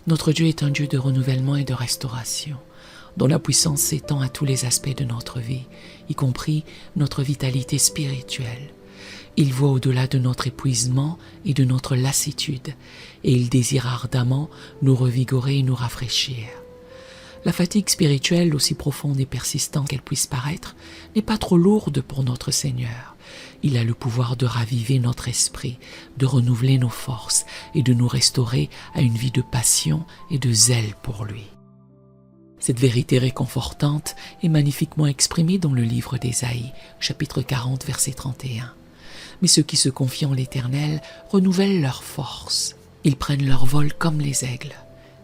Notre Dieu est un Dieu de renouvellement et de restauration, dont la puissance s'étend à tous les aspects de notre vie, y compris notre vitalité spirituelle. Il voit au-delà de notre épuisement et de notre lassitude, et il désire ardemment nous revigorer et nous rafraîchir. La fatigue spirituelle, aussi profonde et persistante qu'elle puisse paraître, n'est pas trop lourde pour notre Seigneur. Il a le pouvoir de raviver notre esprit, de renouveler nos forces et de nous restaurer à une vie de passion et de zèle pour lui. Cette vérité réconfortante est magnifiquement exprimée dans le livre d'Ésaïe, chapitre 40, verset 31. Mais ceux qui se confient en l'Éternel renouvellent leurs forces. Ils prennent leur vol comme les aigles.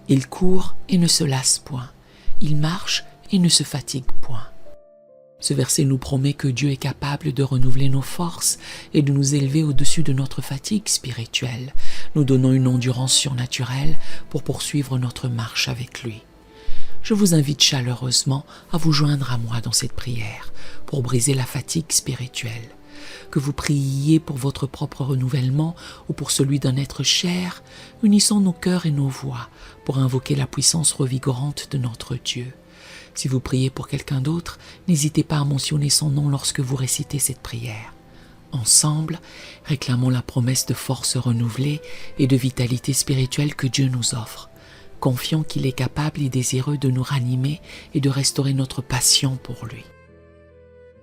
Ils courent et ne se lassent point. Ils marchent et ne se fatiguent point. Ce verset nous promet que Dieu est capable de renouveler nos forces et de nous élever au-dessus de notre fatigue spirituelle, nous donnant une endurance surnaturelle pour poursuivre notre marche avec lui. Je vous invite chaleureusement à vous joindre à moi dans cette prière pour briser la fatigue spirituelle. Que vous priez pour votre propre renouvellement ou pour celui d'un être cher, unissons nos cœurs et nos voix pour invoquer la puissance revigorante de notre Dieu. Si vous priez pour quelqu'un d'autre, n'hésitez pas à mentionner son nom lorsque vous récitez cette prière. Ensemble, réclamons la promesse de force renouvelée et de vitalité spirituelle que Dieu nous offre, confiant qu'il est capable et désireux de nous ranimer et de restaurer notre passion pour lui.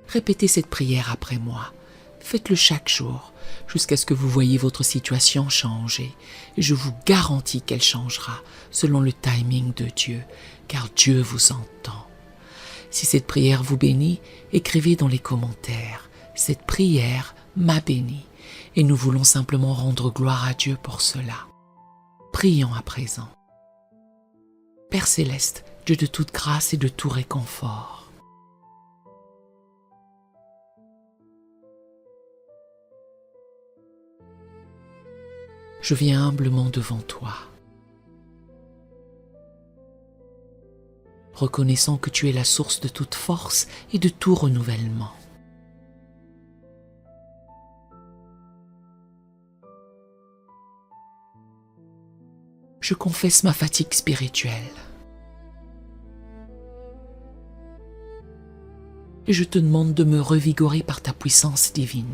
Répétez cette prière après moi. Faites-le chaque jour, jusqu'à ce que vous voyiez votre situation changer. Et je vous garantis qu'elle changera selon le timing de Dieu, car Dieu vous entend. Si cette prière vous bénit, écrivez dans les commentaires « Cette prière m'a béni » et nous voulons simplement rendre gloire à Dieu pour cela. Prions à présent. Père céleste, Dieu de toute grâce et de tout réconfort, je viens humblement devant toi, reconnaissant que tu es la source de toute force et de tout renouvellement. Je confesse ma fatigue spirituelle et je te demande de me revigorer par ta puissance divine.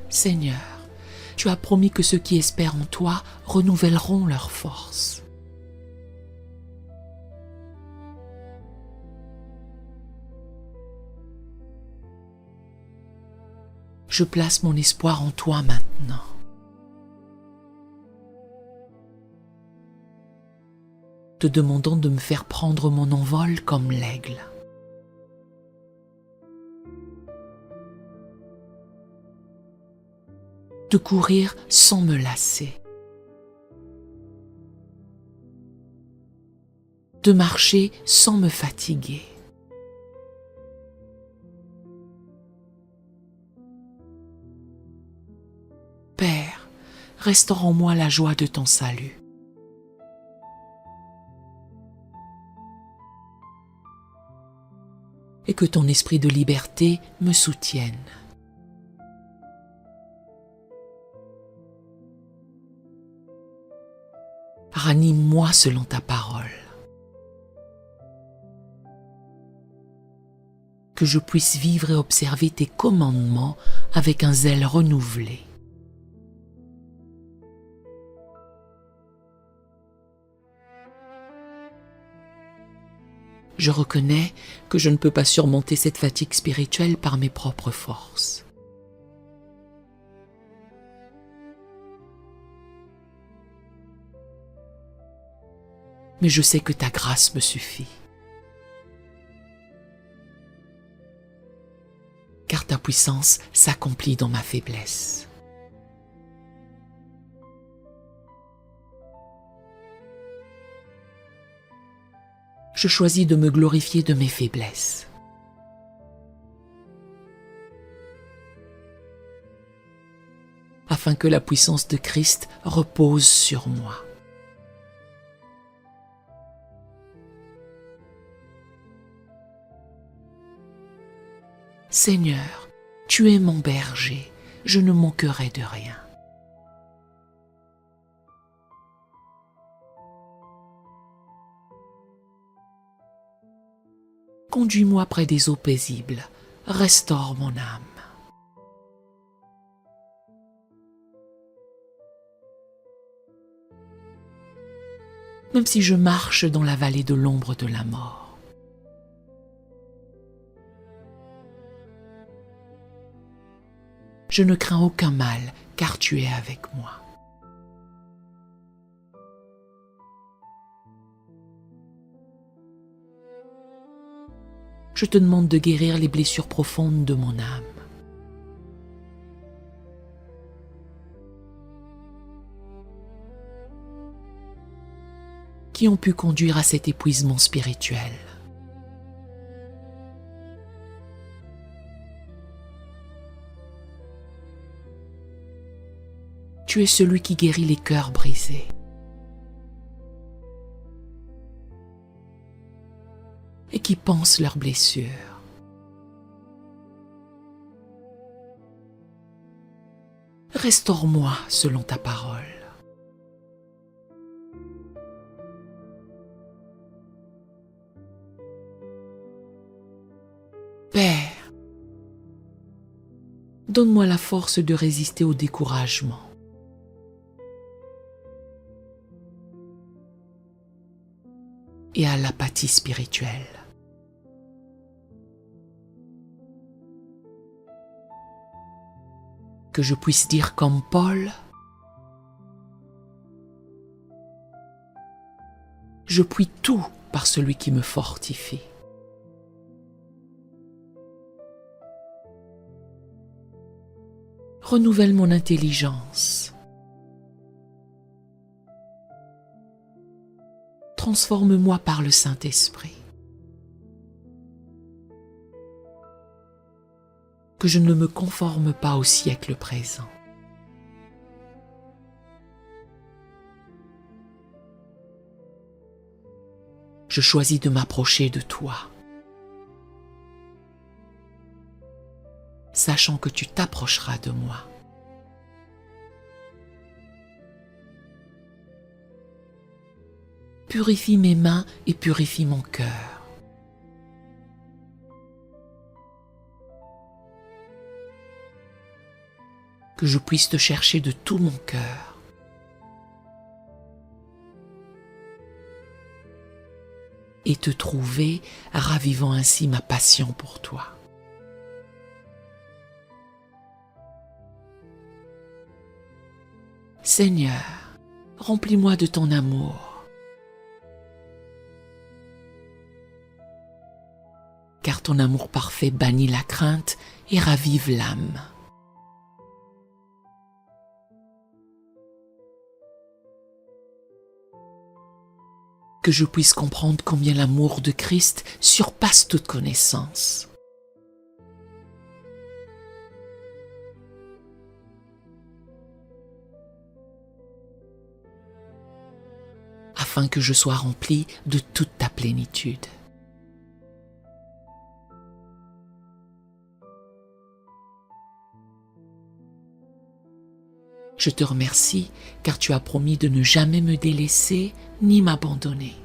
Seigneur, tu as promis que ceux qui espèrent en toi renouvelleront leurs forces. Je place mon espoir en toi maintenant. Te demandant de me faire prendre mon envol comme l'aigle. De courir sans me lasser. De marcher sans me fatiguer. Père, restaure en moi la joie de ton salut. Et que ton esprit de liberté me soutienne. Ranime-moi selon ta parole. Que je puisse vivre et observer tes commandements avec un zèle renouvelé. Je reconnais que je ne peux pas surmonter cette fatigue spirituelle par mes propres forces. Mais je sais que ta grâce me suffit. Car ta puissance s'accomplit dans ma faiblesse. Je choisis de me glorifier de mes faiblesses. Afin que la puissance de Christ repose sur moi. Seigneur, Tu es mon berger, je ne manquerai de rien. Conduis-moi près des eaux paisibles, restaure mon âme. Même si je marche dans la vallée de l'ombre de la mort, je ne crains aucun mal, car tu es avec moi. Je te demande de guérir les blessures profondes de mon âme. Qui ont pu conduire à cet épuisement spirituel. Tu es celui qui guérit les cœurs brisés. Et qui pansent leurs blessures. Restaure-moi selon ta parole. Père, donne-moi la force de résister au découragement. Et à l'apathie spirituelle. Que je puisse dire comme Paul, je puis tout par celui qui me fortifie. Renouvelle mon intelligence. Transforme-moi par le Saint-Esprit. Que je ne me conforme pas au siècle présent. Je choisis de m'approcher de toi, sachant que tu t'approcheras de moi. Purifie mes mains et purifie mon cœur. Que je puisse te chercher de tout mon cœur. Et te trouver, ravivant ainsi ma passion pour toi. Seigneur, remplis-moi de ton amour. Car ton amour parfait bannit la crainte et ravive l'âme. Que je puisse comprendre combien l'amour de Christ surpasse toute connaissance. Afin que je sois rempli de toute ta plénitude. Je te remercie car tu as promis de ne jamais me délaisser ni m'abandonner.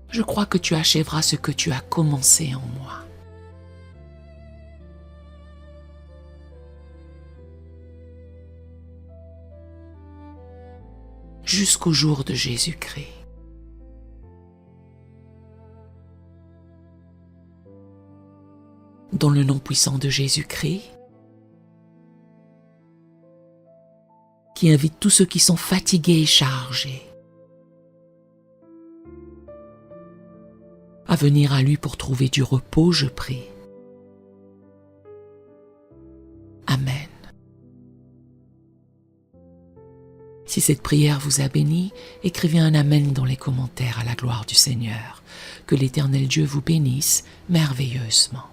Je crois que tu achèveras ce que tu as commencé en moi. Jusqu'au jour de Jésus-Christ. Dans le nom puissant de Jésus-Christ, qui invite tous ceux qui sont fatigués et chargés à venir à lui pour trouver du repos, je prie. Amen. Si cette prière vous a béni, écrivez un Amen dans les commentaires à la gloire du Seigneur. Que l'Éternel Dieu vous bénisse merveilleusement.